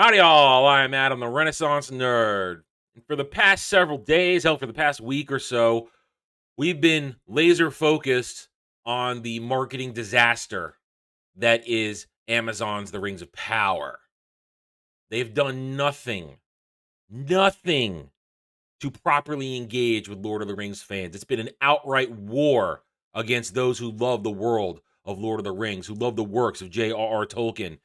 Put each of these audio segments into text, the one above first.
Howdy, y'all. I'm Adam, the Renaissance Nerd. And for the past several days, hell, for the past week or so, we've been laser focused on the marketing disaster that is Amazon's The Rings of Power. They've done nothing to properly engage with Lord of the Rings fans. It's been an outright war against those who love the world of Lord of the Rings, who love the works of J.R.R. Tolkien.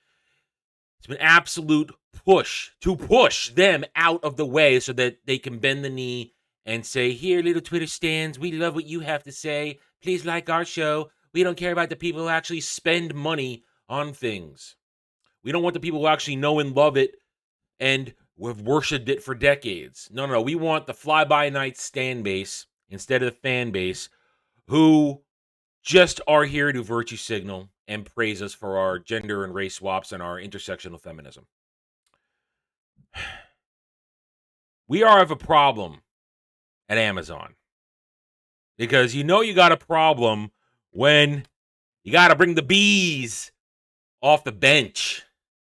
It's been absolute push to push them out of the way so that they can bend the knee and say, here, little Twitter stands, we love what you have to say. Please like our show. We don't care about the people who actually spend money on things. We don't want the people who actually know and love it and have worshipped it for decades. No. We want the fly-by-night stand base instead of the fan base who just are here to virtue signal and praise us for our gender and race swaps and our intersectional feminism. We have a problem at Amazon because you got a problem when you got to bring the bees off the bench.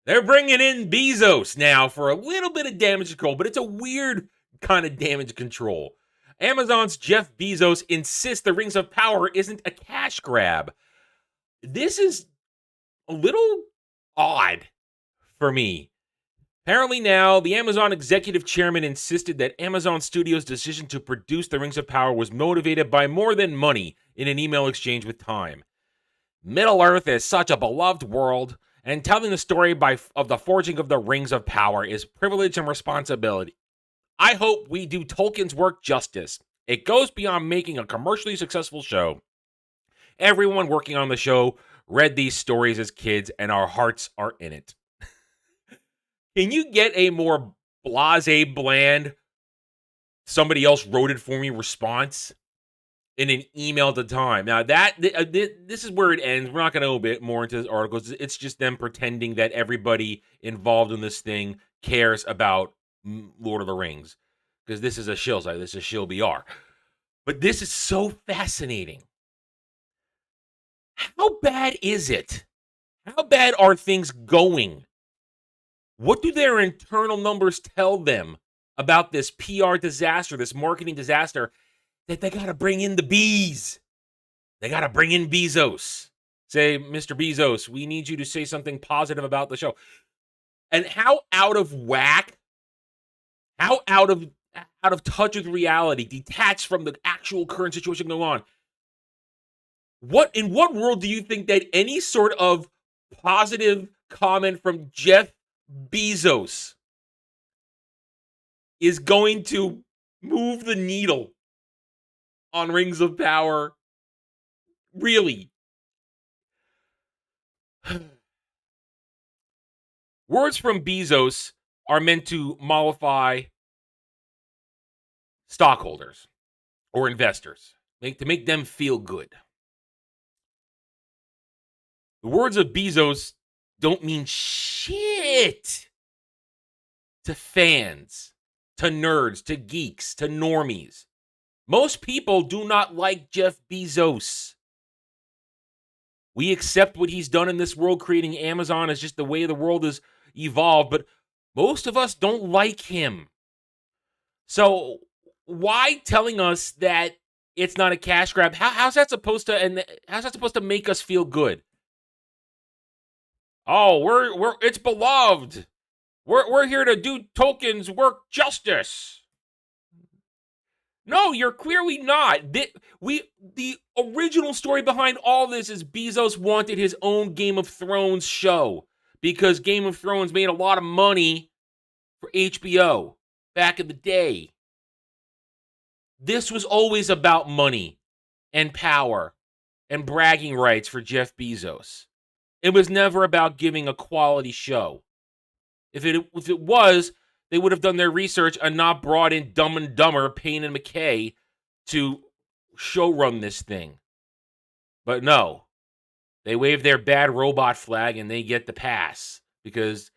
They're bringing in Bezos now for a little bit of damage control, but it's a weird kind of damage control. Amazon's Jeff Bezos insists the Rings of Power isn't a cash grab. This is a little odd for me. Apparently now, the Amazon executive chairman insisted that Amazon Studios' decision to produce the Rings of Power was motivated by more than money in an email exchange with Time. Middle-earth is such a beloved world, and telling the story of the forging of the Rings of Power is privilege and responsibility. I hope we do Tolkien's work justice. It goes beyond making a commercially successful show. Everyone working on the show read these stories as kids, and our hearts are in it. Can you get a more blasé, bland, somebody else wrote it for me response in an email at the time? Now, this is where it ends. We're not going to go a bit more into this article. It's just them pretending that everybody involved in this thing cares about Lord of the Rings. Because this is a shill site. This is shill BR. But this is so fascinating. How bad is it? How bad are things going? What do their internal numbers tell them about this PR disaster, this marketing disaster, that they got to bring in the bees? They got to bring in Bezos. Say, Mr. Bezos, we need you to say something positive about the show. And how out of whack, how out of touch with reality, detached from the actual current situation going on. In what world do you think that any sort of positive comment from Jeff Bezos is going to move the needle on Rings of Power? Really? Words from Bezos are meant to mollify stockholders or investors, to make them feel good. The words of Bezos don't mean shit to fans, to nerds, to geeks, to normies. Most people do not like Jeff Bezos. We accept what he's done in this world, creating Amazon as just the way the world has evolved, but most of us don't like him. So why telling us that it's not a cash grab? How's that supposed to make us feel good? Oh, it's beloved. We're here to do Tolkien's work justice. No, you're clearly not. The original story behind all this is Bezos wanted his own Game of Thrones show because Game of Thrones made a lot of money for HBO back in the day. This was always about money and power and bragging rights for Jeff Bezos. It was never about giving a quality show. If it was, they would have done their research and not brought in Dumb and Dumber, Payne and McKay to show run this thing. But no, they wave their bad robot flag and they get the pass because,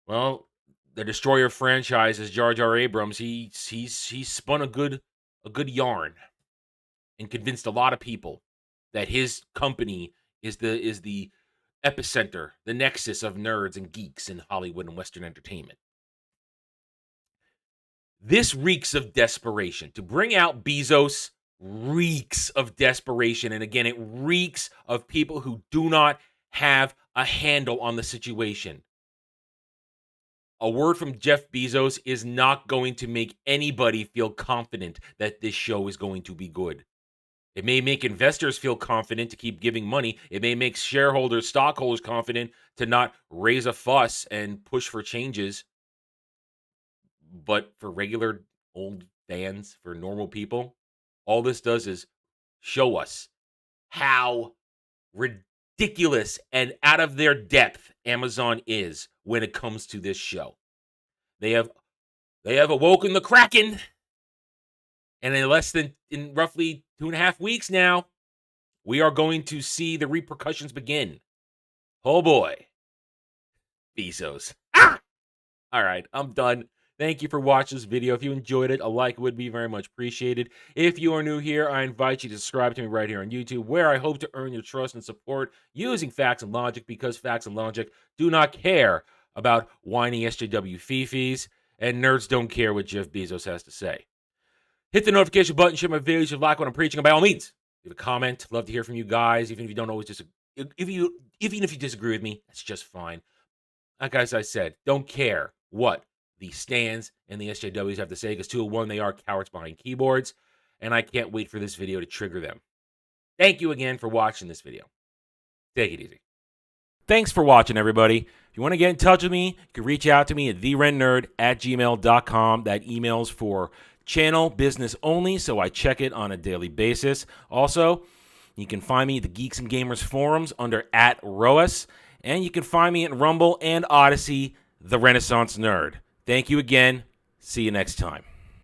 well, the Destroyer franchise is Jar Jar Abrams. He spun a good yarn and convinced a lot of people that his company is the epicenter, the nexus of nerds and geeks in Hollywood and Western entertainment. This reeks of desperation. To bring out Bezos reeks of desperation. And again, it reeks of people who do not have a handle on the situation. A word from Jeff Bezos is not going to make anybody feel confident that this show is going to be good. It may make investors feel confident to keep giving money. It may make shareholders, stockholders confident to not raise a fuss and push for changes. But for regular old fans, for normal people, all this does is show us how ridiculous and out of their depth Amazon is when it comes to this show. They have awoken the Kraken, and in roughly 2.5 weeks now, we are going to see the repercussions begin. Oh boy, Bezos. Ah! All right, I'm done. Thank you for watching this video. If you enjoyed it, a like would be very much appreciated. If you are new here, I invite you to subscribe to me right here on YouTube, where I hope to earn your trust and support using facts and logic, because facts and logic do not care about whiny SJW fifis, and nerds don't care what Jeff Bezos has to say. Hit the notification button, share my videos if you like what I'm preaching, and by all means, leave a comment. Love to hear from you guys, even if you don't always even if you disagree with me, that's just fine. Like as I said, don't care what the stands and the SJWs have to say, because 201, they are cowards behind keyboards, and I can't wait for this video to trigger them. Thank you again for watching this video. Take it easy. Thanks for watching, everybody. If you want to get in touch with me, you can reach out to me at therentnerd@gmail.com. That email's for channel business only, so I check it on a daily basis. Also, you can find me at the Geeks and Gamers forums under @ROAS, and you can find me at Rumble and Odyssey, The Renaissance Nerd. Thank you again. See you next time.